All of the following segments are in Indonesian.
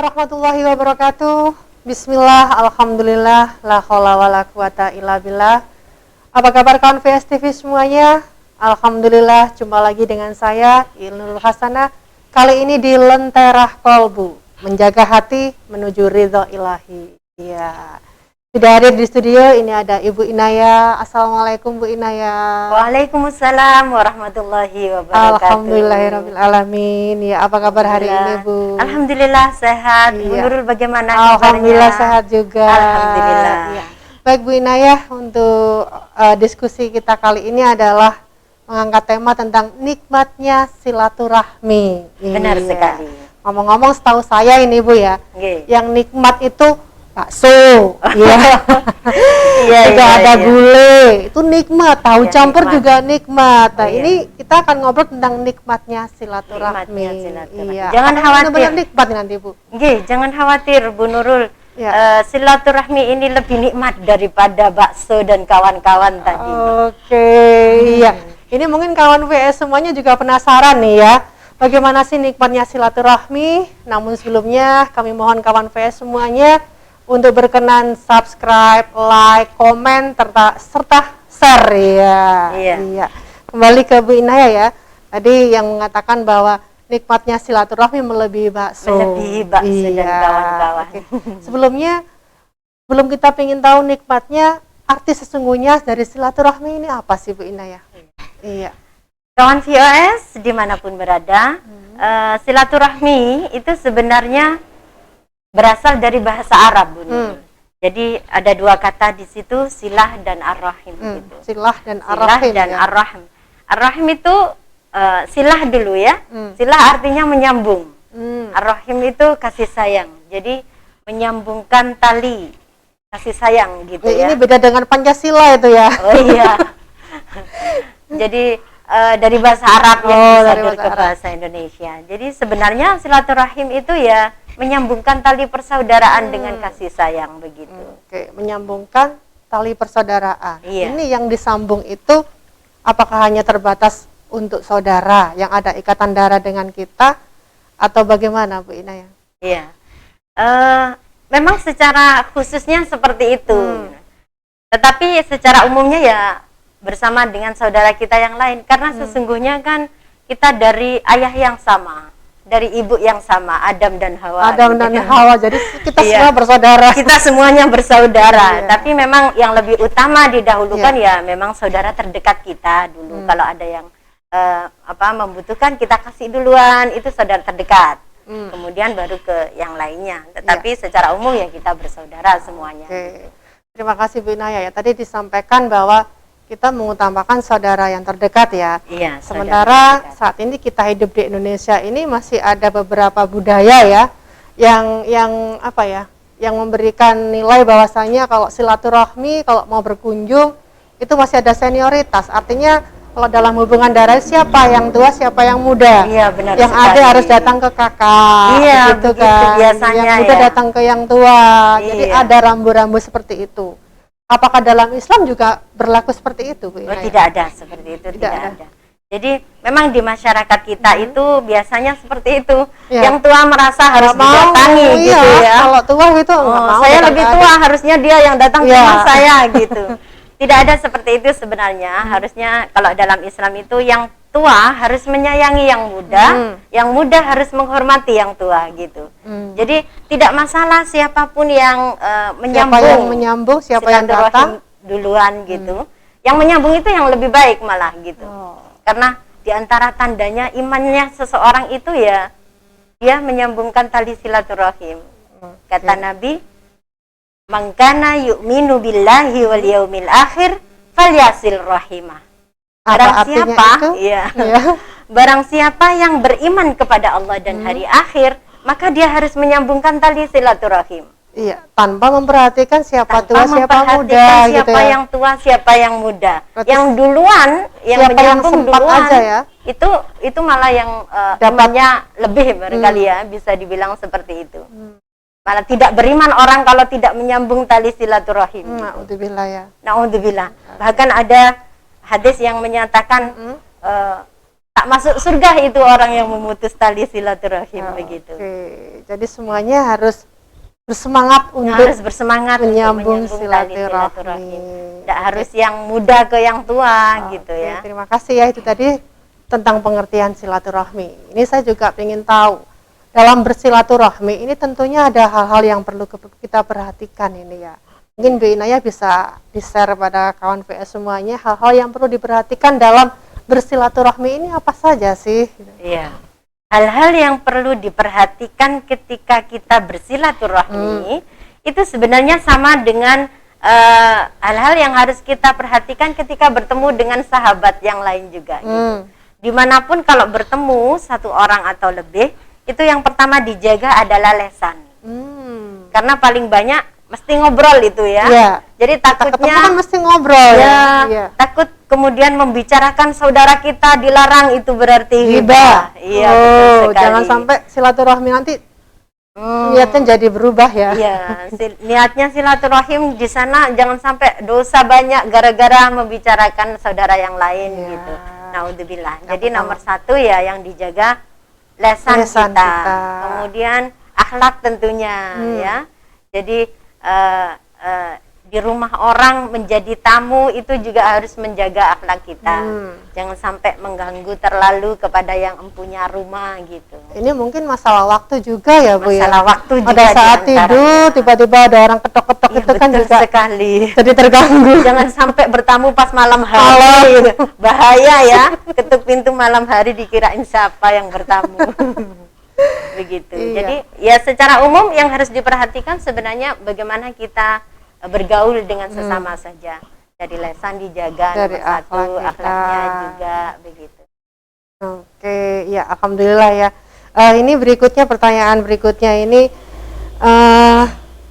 warahmatullahi wabarakatuh. Bismillah, alhamdulillah, la haula wala quwata illa billah. Apa kabar kawan VS TV semuanya? Alhamdulillah, jumpa lagi dengan saya Ilnur Hasanah. Kali ini di Lenterah Kolbu, menjaga hati menuju ridho ilahi. Ya. Sudah hadir di studio, ini ada Ibu Inaya. Assalamualaikum Bu Inaya. Waalaikumsalam warahmatullahi wabarakatuh. Alhamdulillahirabbil alamin. Ya, apa kabar hari ini Bu? Alhamdulillah sehat. Iya. Bu Nurul bagaimana Alhamdulillah kabarnya? sehat juga. Alhamdulillah. Ya. Baik Bu Inaya, untuk diskusi kita kali ini adalah mengangkat tema tentang nikmatnya silaturahmi. Benar sekali. Ngomong-ngomong, setahu saya ini Bu ya, yang nikmat itu bakso, ya. Juga ada gulai, itu nikmat. Tahu campur nikmat. Juga nikmat. Nah, ini kita akan ngobrol tentang nikmatnya silaturahmi. Iya. Jangan khawatir. Benar nikmat nanti Bu. Jangan khawatir Bu Nurul. Ya. Silaturahmi ini lebih nikmat daripada bakso dan kawan-kawan tadi. Iya. Ini mungkin kawan VS semuanya juga penasaran nih ya. Bagaimana sih nikmatnya silaturahmi? Namun sebelumnya kami mohon kawan VS semuanya untuk berkenan subscribe, like, komen, serta share ya. Iya. Kembali ke Bu Inaya ya. Tadi yang mengatakan bahwa nikmatnya silaturahmi melebihi bakso. Melebihi bakso dan kawan-kawan. Sebelumnya, belum kita ingin tahu nikmatnya, arti sesungguhnya dari silaturahmi ini apa sih Bu Inaya? Iya. Kawan VOS dimanapun berada, silaturahmi itu sebenarnya berasal dari bahasa Arab, Bu. Jadi ada dua kata di situ, silah dan ar-rahim. Gitu. Silah dan ar-rahim. Ar-rahim. Ar-rahim itu silah dulu ya. Silah artinya menyambung. Ar-rahim itu kasih sayang. Jadi menyambungkan tali kasih sayang gitu ya. Ini beda dengan Pancasila itu ya. Oh iya. Jadi dari bahasa Arab yang disadur ke bahasa Indonesia. Jadi sebenarnya silaturahim itu ya menyambungkan tali persaudaraan dengan kasih sayang begitu. Oke, menyambungkan tali persaudaraan. Iya. Ini yang disambung itu apakah hanya terbatas untuk saudara yang ada ikatan darah dengan kita atau bagaimana Bu Inaya? Iya. Memang secara khususnya seperti itu. Tetapi secara umumnya ya bersama dengan saudara kita yang lain, karena sesungguhnya kan kita dari ayah yang sama, dari ibu yang sama, Adam dan Hawa. Hawa, jadi kita semua bersaudara. Kita semuanya bersaudara. Tapi memang yang lebih utama didahulukan ya memang saudara terdekat kita dulu. Kalau ada yang membutuhkan, kita kasih duluan, itu saudara terdekat. Kemudian baru ke yang lainnya. Tetapi secara umum ya kita bersaudara semuanya. Terima kasih Bu Inaya ya. Tadi disampaikan bahwa kita mengutamakan saudara yang terdekat ya. Iya, sementara saat ini kita hidup di Indonesia ini masih ada beberapa budaya ya yang memberikan nilai bahwasanya kalau silaturahmi, kalau mau berkunjung itu masih ada senioritas. Artinya kalau dalam hubungan darah siapa yang tua, siapa yang muda. Iya, benar yang sekali. ada harus datang ke kakak. Iya, gitu kan. Biasanya yang muda datang ke yang tua. Jadi ada rambu-rambu seperti itu. Apakah dalam Islam juga berlaku seperti itu, Bu? Tidak ada seperti itu, tidak ada. Jadi memang di masyarakat kita itu biasanya seperti itu. Yang tua merasa harus didatangi gitu ya. Kalau tua itu saya lebih tua, harusnya dia yang datang ke rumah saya gitu. Tidak ada seperti itu sebenarnya. Harusnya kalau dalam Islam itu yang tua harus menyayangi yang muda harus menghormati yang tua gitu. Jadi tidak masalah siapapun yang menyambung, siapa yang datang duluan gitu. Yang menyambung itu yang lebih baik malah gitu. Karena diantara tandanya imannya seseorang itu ya dia menyambungkan tali silaturahim. Kata Nabi, "Man kana yu'minu billahi wal yaumil akhir falyasil rahimah." Barang siapa yang beriman kepada Allah dan hari akhir, maka dia harus menyambungkan tali silaturahim. Iya, tanpa memperhatikan siapa tua, siapa muda, siapa yang tua, siapa yang muda. Berarti yang duluan, yang menyambung duluan, aja ya. Itu malah yang imannya lebih barangkali ya, bisa dibilang seperti itu. Malah tidak beriman orang kalau tidak menyambung tali silaturahim. Na'udzubillah ya. Na'udzubillah. Bahkan ada hadis yang menyatakan tak masuk surga itu orang yang memutus tali silaturahim begitu. Jadi semuanya harus bersemangat untuk menyambung silaturahmi. Tidak harus yang muda ke yang tua gitu ya. Terima kasih ya, itu tadi tentang pengertian silaturahmi. Ini saya juga ingin tahu, dalam bersilaturahmi ini tentunya ada hal-hal yang perlu kita perhatikan ini ya. Mungkin Bu Inaya bisa di-share pada kawan VS semuanya hal-hal yang perlu diperhatikan dalam bersilaturahmi ini apa saja sih? Iya. Hal-hal yang perlu diperhatikan ketika kita bersilaturahmi itu sebenarnya sama dengan hal-hal yang harus kita perhatikan ketika bertemu dengan sahabat yang lain juga. Gitu. Dimanapun kalau bertemu satu orang atau lebih, itu yang pertama dijaga adalah lesan. Karena paling banyak mesti ngobrol itu ya. Jadi takutnya kan mesti ngobrol ya. Takut kemudian membicarakan saudara kita dilarang, itu berarti ghibah. Iya, betul sekali. Jangan sampai silaturahmi nanti niatnya jadi berubah ya. Iya, niatnya silaturahim di sana jangan sampai dosa banyak gara-gara membicarakan saudara yang lain gitu. Naudzubillah. Jadi nomor satu ya yang dijaga lesan kita. Kemudian akhlak tentunya ya. Jadi di rumah orang menjadi tamu itu juga harus menjaga akhlak kita. Jangan sampai mengganggu terlalu kepada yang empunya rumah gitu. Ini mungkin masalah waktu juga ya Bu ya. Masalah waktu juga. Pada saat tidur tiba-tiba ada orang ketok-ketok itu kan juga sekali. Jadi terganggu. Jangan sampai bertamu pas malam hari. Bahaya ya. Ketuk pintu malam hari dikirain siapa yang bertamu. Begitu. Jadi ya secara umum yang harus diperhatikan sebenarnya bagaimana kita bergaul dengan sesama saja. Dari lesan dijaga, dari nomor satu, akhlaknya juga begitu. Oke, ya alhamdulillah ya. Ini berikutnya, pertanyaan berikutnya ini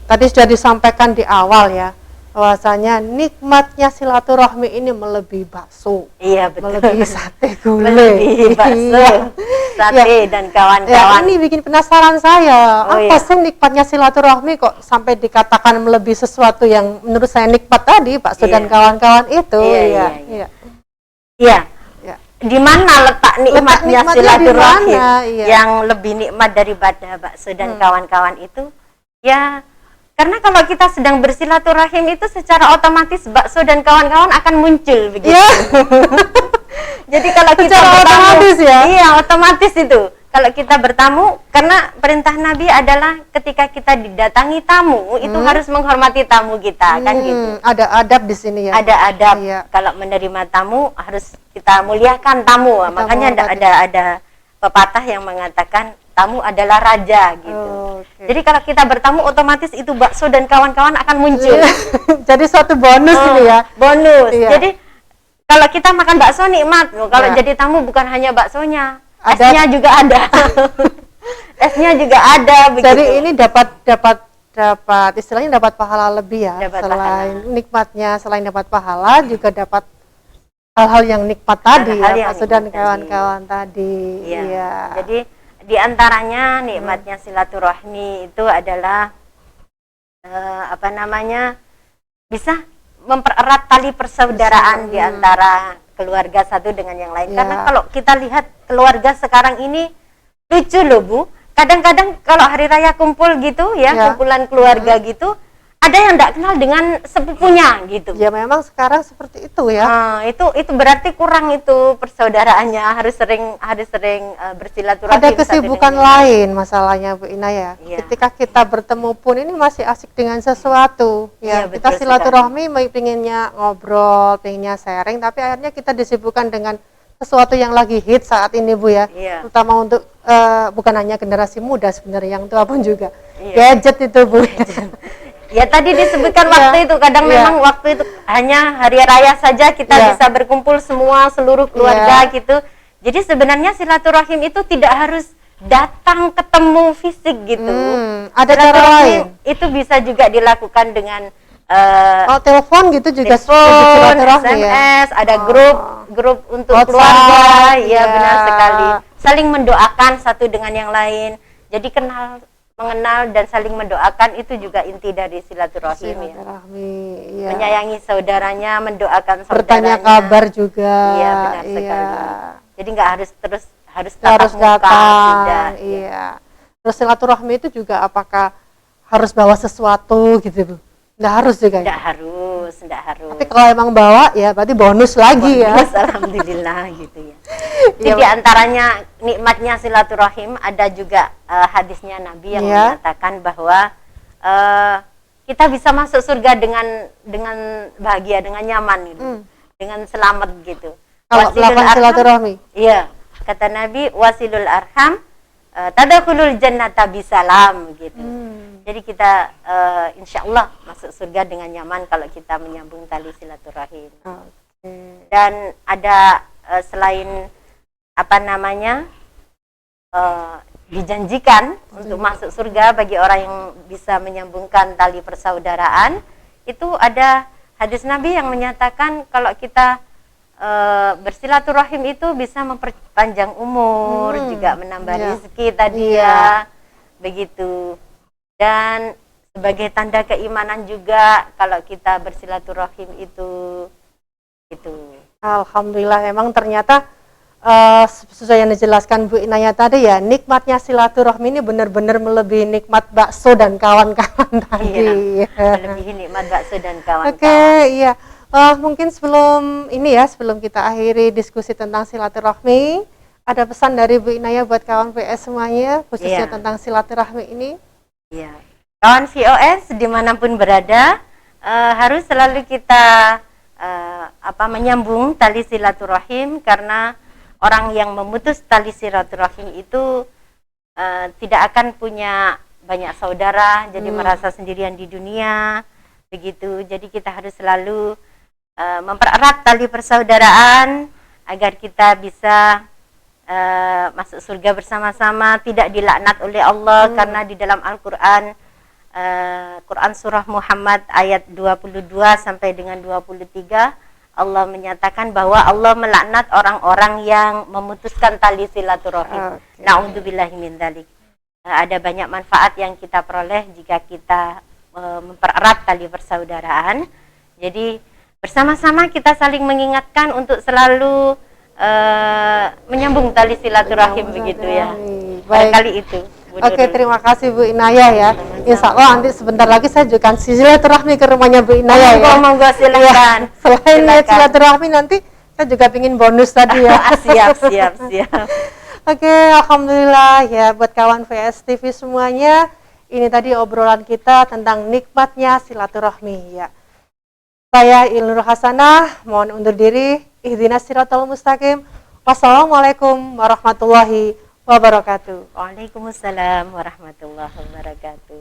tadi sudah disampaikan di awal ya, bahwasanya nikmatnya silaturahmi ini melebihi bakso. Iya betul. Melebihi sate gulai. Melebihi bakso, sate dan kawan-kawan. Ini bikin penasaran saya. Apa sih nikmatnya silaturahmi kok sampai dikatakan melebihi sesuatu yang menurut saya nikmat tadi, bakso dan kawan-kawan itu? Iya. Di mana letak nikmatnya silaturahim yang lebih nikmat daripada bakso dan kawan-kawan itu? Ya, karena kalau kita sedang bersilaturahim itu secara otomatis bakso dan kawan-kawan akan muncul begitu. Jadi kalau kita otomatis ya. Iya, otomatis itu. Kalau kita bertamu, karena perintah Nabi adalah ketika kita didatangi tamu itu harus menghormati tamu kita, kan gitu. Ada adab di sini ya. Ada adab. Kalau menerima tamu harus kita muliakan tamu. Makanya ada pepatah yang mengatakan tamu adalah raja gitu. Jadi kalau kita bertamu otomatis itu bakso dan kawan-kawan akan muncul. Jadi suatu bonus ini ya. Bonus. Jadi kalau kita makan bakso nikmat. Kalau jadi tamu bukan hanya baksonya, esnya juga ada. Esnya juga ada begitu. Jadi ini dapat istilahnya dapat pahala lebih ya. Selain nikmatnya, selain dapat pahala juga dapat hal-hal yang nikmat tadi ya, bakso dan kawan-kawan tadi. Iya. Jadi di antaranya nikmatnya silaturahmi itu adalah bisa mempererat tali persaudaraan di antara keluarga satu dengan yang lain. Karena kalau kita lihat keluarga sekarang ini lucu loh Bu. Kadang-kadang kalau hari raya kumpul gitu ya, kumpulan keluarga gitu, ada yang tidak kenal dengan sepupunya gitu. Ya memang sekarang seperti itu ya. Itu berarti kurang itu persaudaraannya, harus sering bersilaturahmi. Ada kesibukan lain masalahnya Bu Ina ya. Ketika kita bertemu pun ini masih asik dengan sesuatu ya. Kita silaturahmi pengennya ngobrol, pengennya sharing, tapi akhirnya kita disibukkan dengan sesuatu yang lagi hit saat ini Bu ya. Terutama untuk bukan hanya generasi muda sebenarnya, yang tua pun juga. Gadget itu Bu. Ya tadi disebutkan waktu itu, kadang memang waktu itu hanya hari raya saja kita bisa berkumpul semua, seluruh keluarga gitu. Jadi sebenarnya silaturahim itu tidak harus datang ketemu fisik gitu. Ada cara lain. Itu bisa juga dilakukan dengan telepon gitu juga, telepon, SMS, ada grup untuk WhatsApp, keluarga. Ya benar sekali. Saling mendoakan satu dengan yang lain. Jadi mengenal dan saling mendoakan itu juga inti dari silaturahim ya. Menyayangi saudaranya, mendoakan saudaranya. Bertanya kabar juga. Iya benar sekali. Jadi nggak harus harus Nggak harus tatap muka, datang, tidak. iya. Terus silaturahmi itu juga apakah harus bawa sesuatu gitu Bu? Nggak harus juga ya? Nggak harus. Tapi kalau emang bawa ya berarti bonus lagi ya. Bonus, alhamdulillah gitu ya. Jadi Iya. di antaranya nikmatnya silaturahim ada juga hadisnya Nabi yang Iya. menyatakan bahwa kita bisa masuk surga dengan bahagia, dengan nyaman gitu. Dengan selamat gitu. Kalau melakukan silaturahmi. Iya, kata Nabi wasilul arham tadkhulul jannata bisalam gitu. Jadi kita insya Allah masuk surga dengan nyaman kalau kita menyambung tali silaturahim. Dan ada selain apa namanya dijanjikan untuk masuk surga bagi orang yang bisa menyambungkan tali persaudaraan, itu ada hadis Nabi yang menyatakan kalau kita bersilaturahim itu bisa memperpanjang umur, juga menambah rezeki tadi ya, begitu. Dan sebagai tanda keimanan juga kalau kita bersilaturahim itu. Alhamdulillah, emang ternyata sesuai yang dijelaskan Bu Inaya tadi ya, nikmatnya silaturahmi ini benar-benar melebihi nikmat bakso dan kawan-kawan tadi. Iya, melebihi nikmat bakso dan kawan-kawan. Oke, iya. Mungkin sebelum kita akhiri diskusi tentang silaturahmi, ada pesan dari Bu Inaya buat kawan VS semuanya, khususnya tentang silaturahmi ini. Iya, kawan VOS dimanapun berada harus selalu kita menyambung tali silaturahim, karena orang yang memutus tali silaturahim itu tidak akan punya banyak saudara, jadi merasa sendirian di dunia, begitu. Jadi kita harus selalu mempererat tali persaudaraan agar kita bisa masuk surga bersama-sama, tidak dilaknat oleh Allah, karena di dalam Al-Quran Quran surah Muhammad ayat 22 sampai dengan 23 Allah menyatakan bahwa Allah melaknat orang-orang yang memutuskan tali silaturahim. Na'udzubillahi min dzalik. Ada banyak manfaat yang kita peroleh jika kita mempererat tali persaudaraan. Jadi bersama-sama kita saling mengingatkan untuk selalu menyambung tali silaturahim begitu ya. Barangkali itu. Oke, terima kasih Bu Inaya ya. Insya Allah nanti sebentar lagi saya juga silaturahmi ke rumahnya Bu Inaya ya. Monggo silakan. Selain silaturahmi nanti saya juga pingin bonus tadi ya. Siap. Oke, alhamdulillah ya buat kawan VS TV semuanya. Ini tadi obrolan kita tentang nikmatnya silaturahmi ya. Saya Ilnur Hasanah, mohon undur diri. Ihdinas siratal mustaqim. Wassalamualaikum warahmatullahi wabarakatuh. Waalaikumsalam warahmatullahi wabarakatuh.